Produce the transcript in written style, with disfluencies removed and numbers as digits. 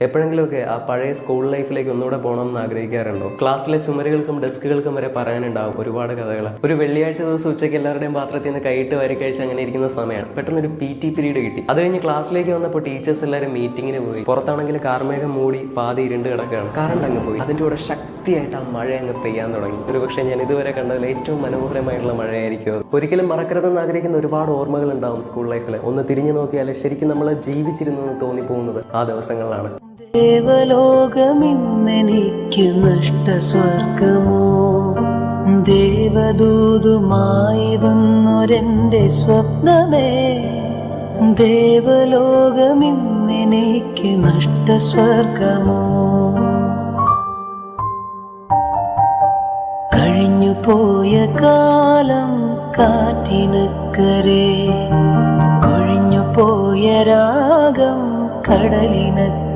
എപ്പോഴെങ്കിലുമൊക്കെ ആ പഴയ സ്കൂൾ ലൈഫിലേക്ക് ഒന്നുകൂടെ പോകണമെന്ന് ആഗ്രഹിക്കാറുണ്ടോ? ക്ലാസ്സിലെ ചുമരുകൾക്കും ഡെസ്കുകൾക്കും വരെ പറയാനുണ്ടാവും ഒരുപാട് കഥകൾ. ഒരു വെള്ളിയാഴ്ച ദിവസം ഉച്ചയ്ക്ക് എല്ലാവരുടെയും പാത്രത്തിൽ നിന്ന് കൈയിട്ട് വാരി കഴിച്ച് അങ്ങനെ ഇരിക്കുന്ന സമയമാണ് പെട്ടെന്നൊരു PT പീരീഡ് കിട്ടി. അത് കഴിഞ്ഞ് ക്ലാസ്സിലേക്ക് വന്നപ്പോൾ ടീച്ചേഴ്സ് എല്ലാവരും മീറ്റിങ്ങിന് പോയി. പുറത്താണെങ്കിൽ കാർമേഘം മൂടി പാതി ഇരുണ്ട് കിടക്കുകയാണ്. കറണ്ട് അങ്ങ് പോയി. അതിൻ്റെ കൂടെ ശക്തിയായിട്ട് ആ മഴ അങ്ങ് പെയ്യാൻ തുടങ്ങി. ഒരുപക്ഷെ ഞാൻ ഇതുവരെ കണ്ടതിൽ ഏറ്റവും മനോഹരമായിട്ടുള്ള മഴയായിരിക്കും. ഒരിക്കലും മറക്കരുതെന്ന് ആഗ്രഹിക്കുന്ന ഒരുപാട് ഓർമ്മകൾ ഉണ്ടാവും സ്കൂൾ ലൈഫിൽ. ഒന്ന് തിരിഞ്ഞു നോക്കിയാൽ ശരിക്കും നമ്മൾ ജീവിച്ചിരുന്നു എന്ന് തോന്നിപ്പോകുന്നത് ആ ദിവസങ്ങളിലാണ്. ദേവലോകമിന്നെനിക്ക് നഷ്ടസ്വർഗമോ, ദേവദൂതുമായി വന്നൊരെന്റെ സ്വപ്നമേ. ദേവലോകമിന്നെനിക്ക് നഷ്ടസ്വർഗമോ, കഴിഞ്ഞു പോയ കാലം കാറ്റിനക്കരെ, കൊഴിഞ്ഞു പോയ രാഗം കടലിനക്കരെ.